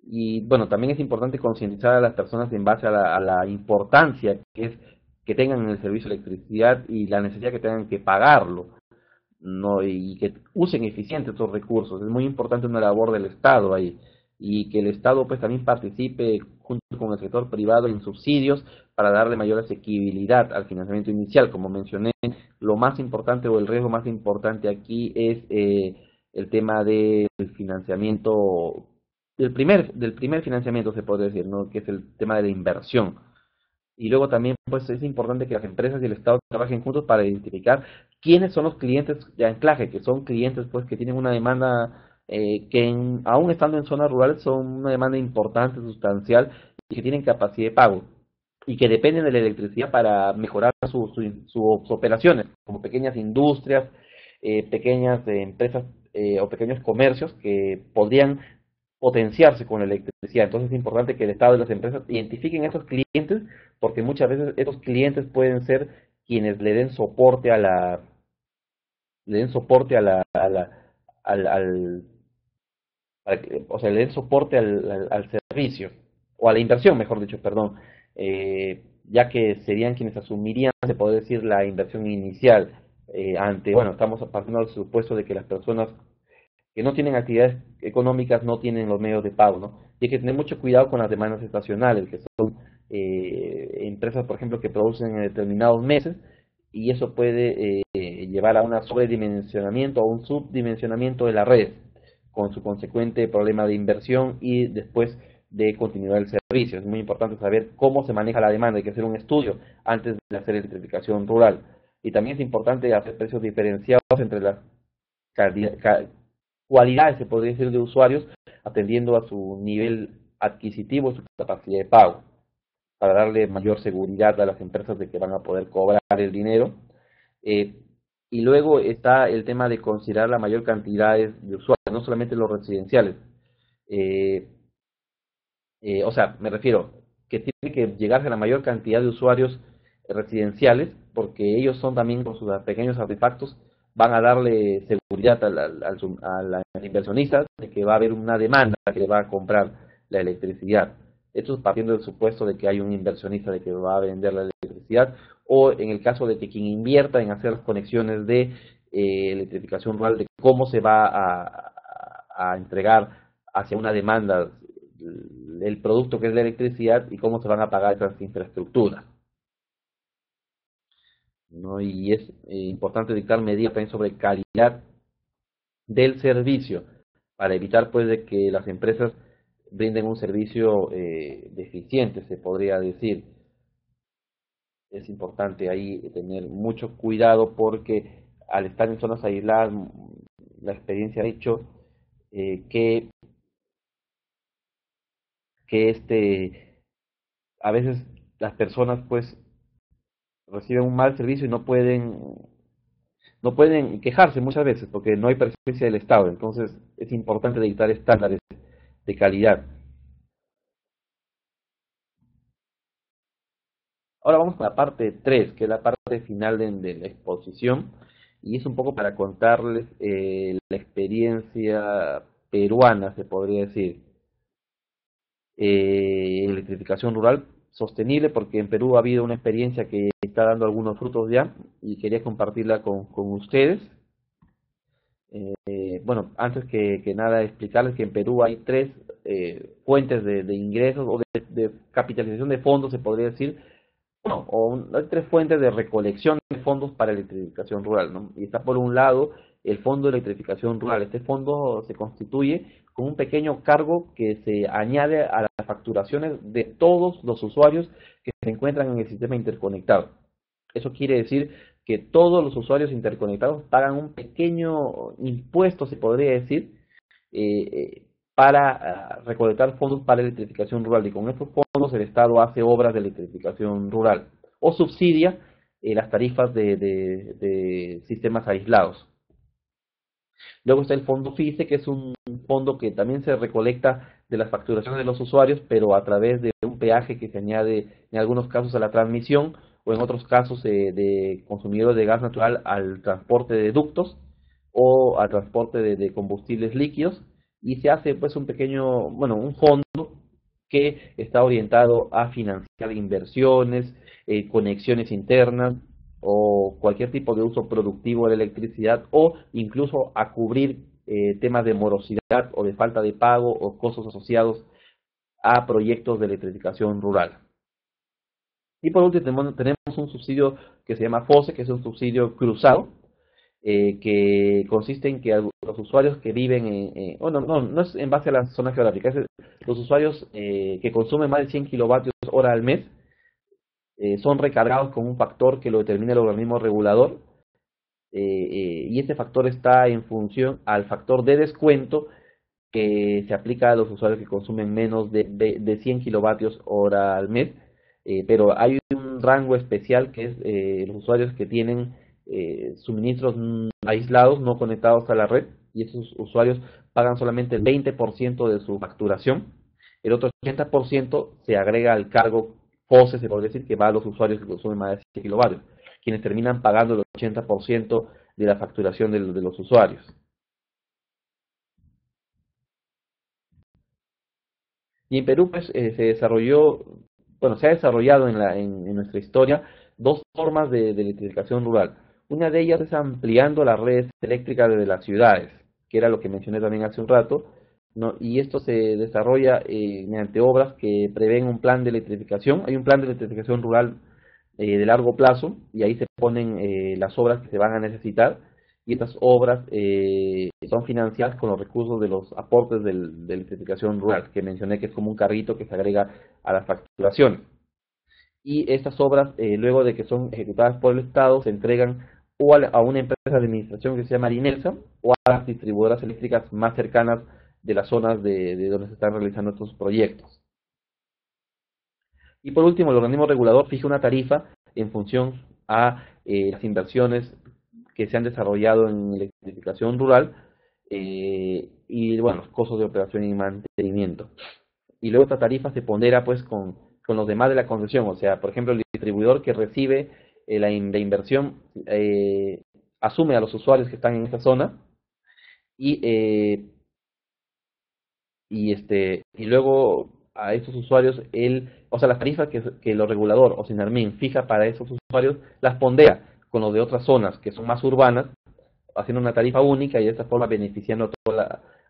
Y bueno, también es importante concientizar a las personas en base a la importancia que es que tengan el servicio de electricidad y la necesidad que tengan que pagarlo, ¿no? Y que usen eficiente estos recursos. Es muy importante una labor del Estado ahí y que el Estado pues también participe junto con el sector privado en subsidios para darle mayor asequibilidad al financiamiento inicial. Como mencioné, lo más importante o el riesgo más importante aquí es el tema del financiamiento, del primer financiamiento se puede decir, ¿no? Que es el tema de la inversión. Y luego también pues es importante que las empresas y el Estado trabajen juntos para identificar quiénes son los clientes de anclaje, que son clientes pues que tienen una demanda aún estando en zonas rurales son una demanda importante, sustancial y que tienen capacidad de pago y que dependen de la electricidad para mejorar sus operaciones, como pequeñas industrias, pequeñas empresas o pequeños comercios que podrían potenciarse con la electricidad. Entonces es importante que el Estado y las empresas identifiquen a esos clientes, porque muchas veces esos clientes pueden ser quienes le den soporte a al, al, o sea, le den soporte al servicio, o a la inversión, mejor dicho, perdón, ya que serían quienes asumirían, se puede decir, la inversión inicial, bueno, estamos partiendo del supuesto de que las personas que no tienen actividades económicas no tienen los medios de pago, ¿no? Y hay que tener mucho cuidado con las demandas estacionales, que son empresas, por ejemplo, que producen en determinados meses, y eso puede llevar a un sobredimensionamiento o un subdimensionamiento de la red, con su consecuente problema de inversión y después de continuar el servicio. Es muy importante saber cómo se maneja la demanda, hay que hacer un estudio antes de hacer electrificación rural. Y también es importante hacer precios diferenciados entre las cualidades, se podría decir, de usuarios, atendiendo a su nivel adquisitivo y su capacidad de pago, para darle mayor seguridad a las empresas de que van a poder cobrar el dinero. Eh, y luego está el tema de considerar la mayor cantidad de usuarios, no solamente los residenciales. Eh, o sea, me refiero que tiene que llegarse a la mayor cantidad de usuarios residenciales, porque ellos son también con sus pequeños artefactos, van a darle seguridad al inversionista de que va a haber una demanda que le va a comprar la electricidad. Esto es partiendo del supuesto de que hay un inversionista de que va a vender la electricidad, o en el caso de que quien invierta en hacer las conexiones de electrificación rural, de cómo se va a entregar hacia una demanda el producto que es la electricidad y cómo se van a pagar esas infraestructuras, ¿no? Y es importante dictar medidas también sobre calidad del servicio para evitar pues de que las empresas brinden un servicio deficiente, se podría decir. Es importante ahí tener mucho cuidado porque al estar en zonas aisladas, la experiencia ha dicho que a veces las personas pues reciben un mal servicio y no pueden quejarse muchas veces porque no hay presencia del Estado. Entonces es importante dictar estándares de calidad. Ahora vamos a la parte 3, que es la parte final de la exposición, y es un poco para contarles la experiencia peruana, se podría decir, electrificación rural sostenible, porque en Perú ha habido una experiencia que está dando algunos frutos ya, y quería compartirla con ustedes. Bueno, antes que nada explicarles que en Perú hay tres fuentes de ingresos o de capitalización de fondos, se podría decir, no, hay tres fuentes de recolección de fondos para electrificación rural, ¿no? Y está por un lado el Fondo de Electrificación Rural. Este fondo se constituye con un pequeño cargo que se añade a las facturaciones de todos los usuarios que se encuentran en el sistema interconectado. Eso quiere decir que todos los usuarios interconectados pagan un pequeño impuesto, se podría decir, para recolectar fondos para electrificación rural, y con estos fondos el Estado hace obras de electrificación rural o subsidia las tarifas de sistemas aislados. Luego está el fondo FICE, que es un fondo que también se recolecta de las facturaciones de los usuarios, pero a través de un peaje que se añade en algunos casos a la transmisión o en otros casos de consumidores de gas natural al transporte de ductos o al transporte de combustibles líquidos, y se hace pues un pequeño, bueno, un fondo que está orientado a financiar inversiones, conexiones internas o cualquier tipo de uso productivo de la electricidad, o incluso a cubrir temas de morosidad o de falta de pago o costos asociados a proyectos de electrificación rural. Y por último tenemos un subsidio que se llama FOSE, que es un subsidio cruzado, que consiste en que los usuarios que viven bueno, no es en base a la zona geográfica, es los usuarios que consumen más de 100 kilovatios hora al mes son recargados con un factor que lo determina el organismo regulador, y ese factor está en función al factor de descuento que se aplica a los usuarios que consumen menos de 100 kilovatios hora al mes, pero hay un rango especial que es los usuarios que tienen suministros aislados, no conectados a la red, y esos usuarios pagan solamente el 20% de su facturación. El otro 80% se agrega al cargo FOSE, se podría decir, que va a los usuarios que consumen más de 100 kilovatios, quienes terminan pagando el 80% de la facturación de los usuarios. Y en Perú pues se desarrolló, bueno, se ha desarrollado en nuestra historia dos formas de electrificación rural. Una de ellas es ampliando las redes eléctricas desde las ciudades, que era lo que mencioné también hace un rato, ¿no? Y esto se desarrolla mediante obras que prevén un plan de electrificación. Hay un plan de electrificación rural de largo plazo, y ahí se ponen las obras que se van a necesitar, y estas obras son financiadas con los recursos de los aportes de electrificación rural, que mencioné que es como un carrito que se agrega a las facturaciones. Y estas obras, luego de que son ejecutadas por el Estado, se entregan o a una empresa de administración que se llama Inelsa, o a las distribuidoras eléctricas más cercanas de las zonas de donde se están realizando estos proyectos. Y por último, el organismo regulador fija una tarifa en función a las inversiones que se han desarrollado en electrificación rural, y bueno, los costos de operación y mantenimiento. Y luego esta tarifa se pondera pues con los demás de la concesión, o sea, por ejemplo, el distribuidor que recibe la inversión asume a los usuarios que están en esa zona, y y luego a esos usuarios o sea, las tarifas que el regulador o Senarmin fija para esos usuarios las pondera con los de otras zonas que son más urbanas, haciendo una tarifa única, y de esta forma beneficiando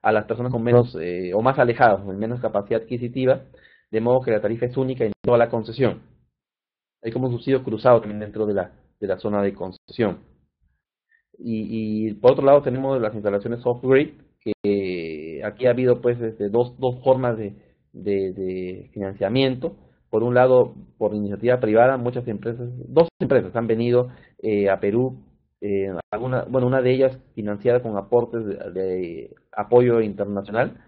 a las personas con menos o más alejadas, con menos capacidad adquisitiva, de modo que la tarifa es única en toda la concesión. Hay como un subsidio cruzado también dentro de la zona de concesión. Y por otro lado tenemos las instalaciones off-grid, que aquí ha habido pues dos formas de financiamiento. Por un lado, por iniciativa privada, dos empresas han venido a Perú, bueno, una de ellas financiada con aportes de apoyo internacional,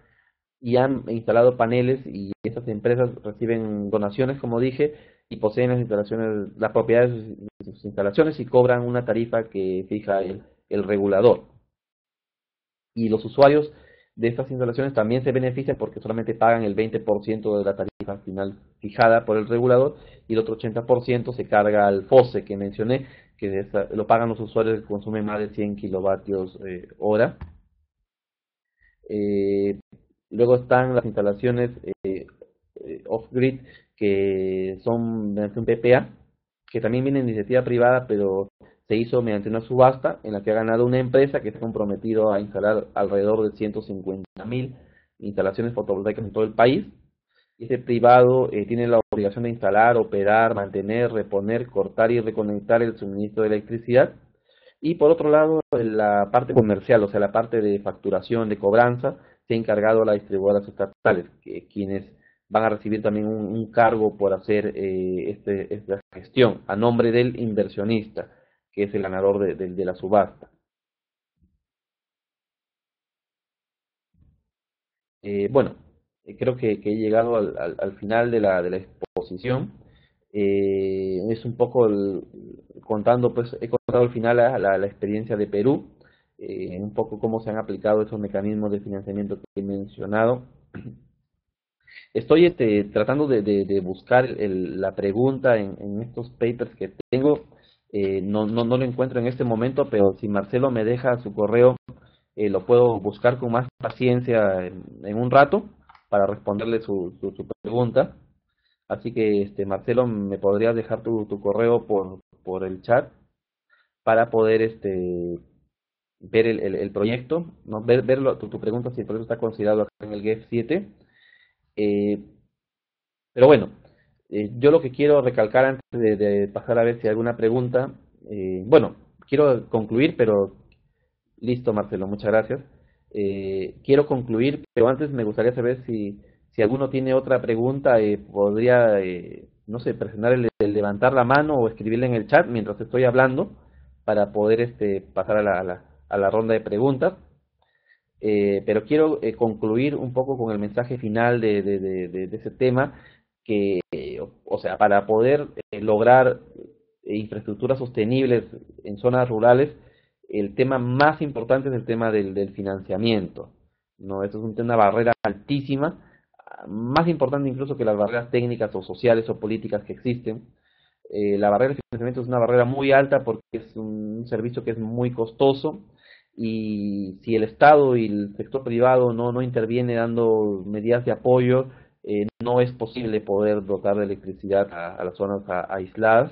y han instalado paneles, y estas empresas reciben donaciones, como dije, y poseen las instalaciones, las propiedades de sus instalaciones, y cobran una tarifa que fija el regulador. Y los usuarios de estas instalaciones también se benefician porque solamente pagan el 20% de la tarifa final fijada por el regulador, y el otro 80% se carga al FOSE que mencioné, que lo pagan los usuarios que consumen más de 100 kilovatios hora. Eh, Luego están las instalaciones off-grid, que son mediante un PPA, que también viene de iniciativa privada, pero se hizo mediante una subasta en la que ha ganado una empresa que se ha comprometido a instalar alrededor de 150.000 instalaciones fotovoltaicas en todo el país. Y ese privado tiene la obligación de instalar, operar, mantener, reponer, cortar y reconectar el suministro de electricidad. Y por otro lado, la parte comercial, o sea, la parte de facturación, de cobranza, se ha encargado a las distribuidoras estatales, quienes van a recibir también un cargo por hacer esta gestión a nombre del inversionista, que es el ganador de la subasta. Bueno, creo que he llegado al final de la exposición. Es un poco contando, pues he contado al final la experiencia de Perú, un poco cómo se han aplicado esos mecanismos de financiamiento que he mencionado. Estoy tratando de buscar la pregunta en estos papers que tengo. No lo encuentro en este momento, pero si Marcelo me deja su correo, lo puedo buscar con más paciencia en un rato para responderle su pregunta. Así que, Marcelo, me podrías dejar tu correo por el chat para poder ver el proyecto, ¿no? Verlo, tu pregunta si el proyecto está considerado acá en el GEF 7. Eh, pero bueno, yo lo que quiero recalcar antes de pasar a ver si hay alguna pregunta, bueno, quiero concluir, pero listo, Marcelo, muchas gracias. Quiero concluir, pero antes me gustaría saber si alguno tiene otra pregunta, podría, no sé, presionar levantar la mano o escribirle en el chat mientras estoy hablando para poder pasar a la ronda de preguntas. Pero quiero concluir un poco con el mensaje final de ese tema, que, o sea, para poder lograr infraestructuras sostenibles en zonas rurales, el tema más importante es el tema del financiamiento, ¿no? Eso es una barrera altísima, más importante incluso que las barreras técnicas o sociales o políticas que existen. La barrera de financiamiento es una barrera muy alta porque es un servicio que es muy costoso, y si el Estado y el sector privado no interviene dando medidas de apoyo, no es posible poder dotar de electricidad a las zonas aisladas.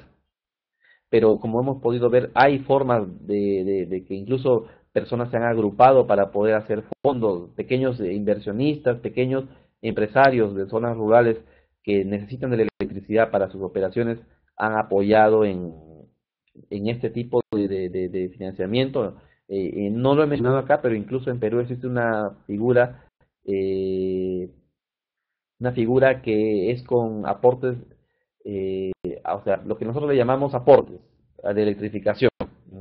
Pero como hemos podido ver, hay formas de que incluso personas se han agrupado para poder hacer fondos, pequeños inversionistas, pequeños empresarios de zonas rurales que necesitan de la electricidad para sus operaciones, han apoyado en este tipo de financiamiento. No lo he mencionado acá, pero incluso en Perú existe eh, una figura que es con aportes, o sea, lo que nosotros le llamamos aportes de electrificación,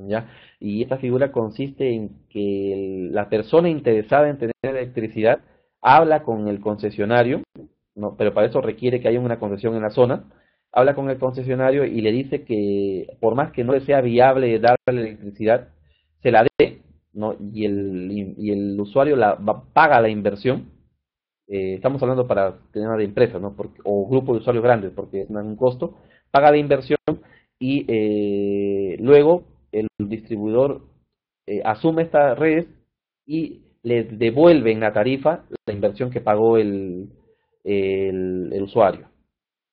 ¿ya? Y esta figura consiste en que la persona interesada en tener electricidad habla con el concesionario, ¿no? Pero para eso requiere que haya una concesión en la zona. Habla con el concesionario y le dice que por más que no le sea viable darle la electricidad, se la dé, ¿no? Y el usuario paga la inversión. Estamos hablando para temas de empresas, ¿no? O grupo de usuarios grandes, porque es un costo, paga la inversión, y luego el distribuidor asume estas redes y les devuelve en la tarifa la inversión que pagó el usuario.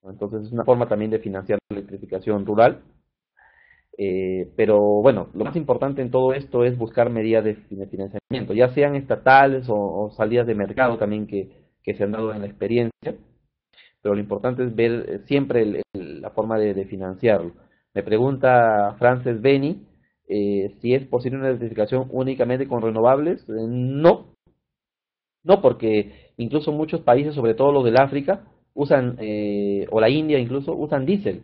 Entonces es una forma también de financiar la electrificación rural. Pero bueno, lo más importante en todo esto es buscar medidas de financiamiento, ya sean estatales o salidas de mercado también que se han dado en la experiencia, pero lo importante es ver siempre la forma de financiarlo. Me pregunta Frances Beni si es posible una electrificación únicamente con renovables. No, porque incluso muchos países, sobre todo los del África, usan, o la India incluso, usan diésel,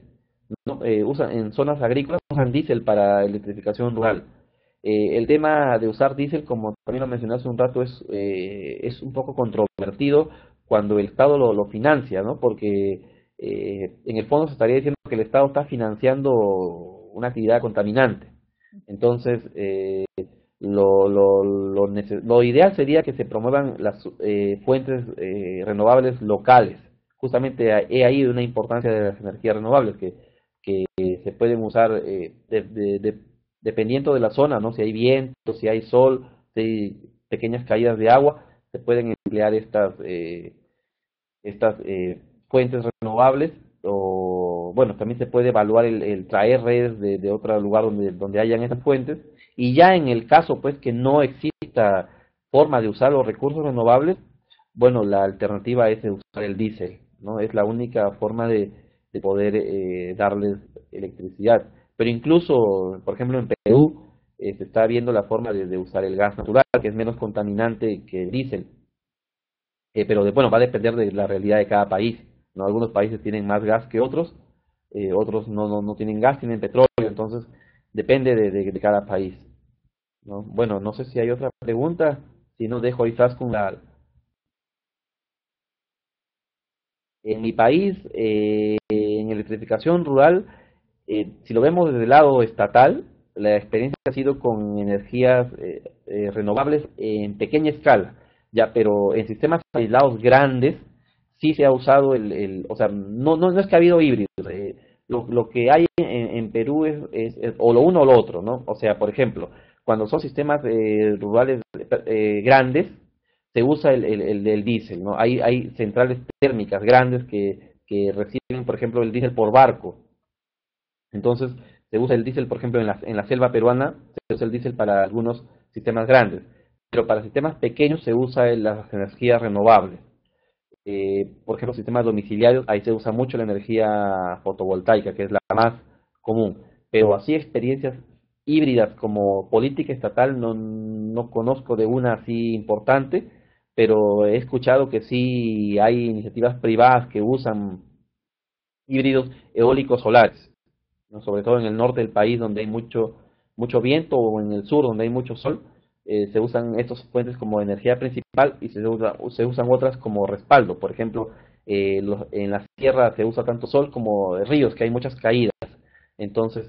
¿no? En zonas agrícolas usan diésel para electrificación rural. El tema de usar diésel, como también lo mencioné hace un rato, es un poco controvertido cuando el Estado lo financia, ¿no? Porque en el fondo se estaría diciendo que el Estado está financiando una actividad contaminante. Entonces, lo ideal sería que se promuevan las fuentes renovables locales. Justamente he ahí una importancia de las energías renovables que se pueden usar dependiendo de la zona, ¿no? Si hay viento, si hay sol, si hay pequeñas caídas de agua, se pueden emplear estas fuentes renovables. O bueno, también se puede evaluar el traer redes de otro lugar donde hayan esas fuentes. Y ya en el caso pues que no exista forma de usar los recursos renovables, bueno, la alternativa es usar el diésel, ¿no? Es la única forma de poder darles electricidad. Pero incluso, por ejemplo, en Perú se está viendo la forma de usar el gas natural, que es menos contaminante que el diésel. Pero bueno, va a depender de la realidad de cada país, ¿no? Algunos países tienen más gas que otros, otros no tienen gas, tienen petróleo. Entonces depende de cada país, ¿no? Bueno, no sé si hay otra pregunta, si no dejo quizás con En mi país, en electrificación rural, si lo vemos desde el lado estatal, la experiencia ha sido con energías renovables en pequeña escala, ya, pero en sistemas aislados grandes sí se ha usado o sea, no es que ha habido híbridos. Lo que hay en Perú es o lo uno o lo otro, ¿no? O sea, por ejemplo, cuando son sistemas rurales grandes, se usa el diésel, ¿no? Hay centrales térmicas grandes que reciben, por ejemplo, el diésel por barco. Entonces, se usa el diésel, por ejemplo, en la selva peruana, se usa el diésel para algunos sistemas grandes, pero para sistemas pequeños se usa las energías renovables. Por ejemplo, sistemas domiciliarios, ahí se usa mucho la energía fotovoltaica, que es la más común. Pero así experiencias híbridas como política estatal no conozco de una así importante, pero he escuchado que sí hay iniciativas privadas que usan híbridos eólicos solares, ¿no? Sobre todo en el norte del país donde hay mucho viento o en el sur donde hay mucho sol, se usan estos fuentes como energía principal y se usan otras como respaldo. Por ejemplo, en la sierra se usa tanto sol como ríos, que hay muchas caídas. Entonces,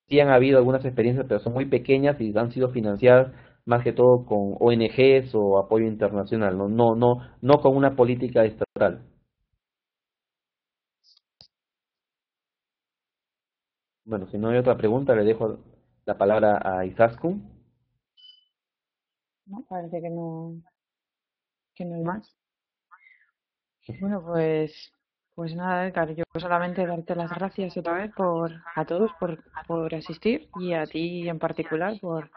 sí han habido algunas experiencias, pero son muy pequeñas y han sido financiadas más que todo con ONGs o apoyo internacional, no con una política estatal. Bueno, si no hay otra pregunta, le dejo la palabra a Izaskun. ¿No? Parece que no hay más. Bueno, pues nada, Edgar, yo solamente darte las gracias otra vez a todos por asistir y a ti en particular por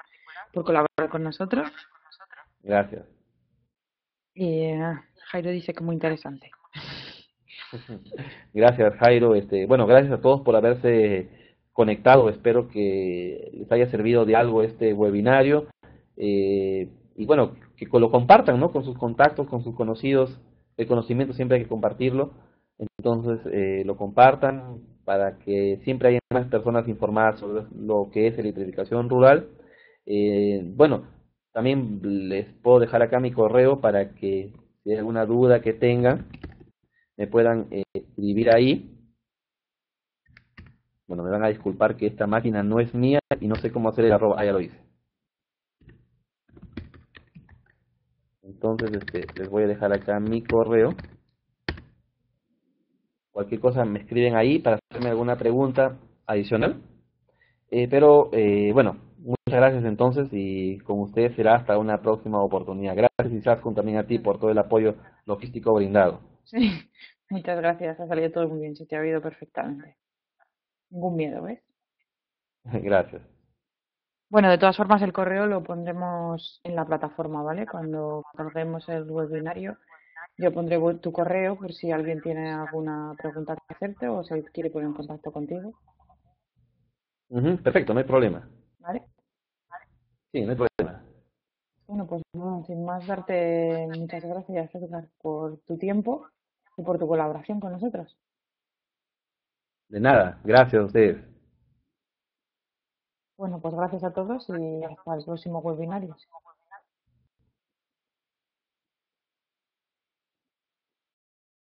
colaborar con nosotros. Gracias. Y Jairo dice que muy interesante. Gracias, Jairo. Bueno, gracias a todos por haberse conectado. Espero que les haya servido de algo este webinario. Y bueno, que lo compartan, ¿no? Con sus contactos, con sus conocidos. El conocimiento siempre hay que compartirlo. Entonces, lo compartan para que siempre haya más personas informadas sobre lo que es electrificación rural. Bueno, también les puedo dejar acá mi correo para que si hay alguna duda que tengan, me puedan escribir ahí. Bueno, me van a disculpar que esta máquina no es mía y no sé cómo hacer el arroba. Ah, ya lo hice. Entonces, les voy a dejar acá mi correo. Cualquier cosa me escriben ahí para hacerme alguna pregunta adicional. Bueno, muchas gracias entonces y con ustedes será hasta una próxima oportunidad. Gracias Isaskun también a ti por todo el apoyo logístico brindado. Sí, muchas gracias, ha salido todo muy bien, se te ha oído perfectamente. Ningún miedo, ¿ves? Gracias. Bueno, de todas formas, el correo lo pondremos en la plataforma, ¿vale? Cuando carguemos el webinario, yo pondré tu correo por si alguien tiene alguna pregunta que hacerte o se quiere poner en contacto contigo, Perfecto, no hay problema. ¿vale? Sí, no hay problema. Bueno, pues no, sin más darte muchas gracias, Edgar, por tu tiempo y por tu colaboración con nosotros. De nada, gracias a ustedes. Bueno, pues gracias a todos y hasta el próximo webinario.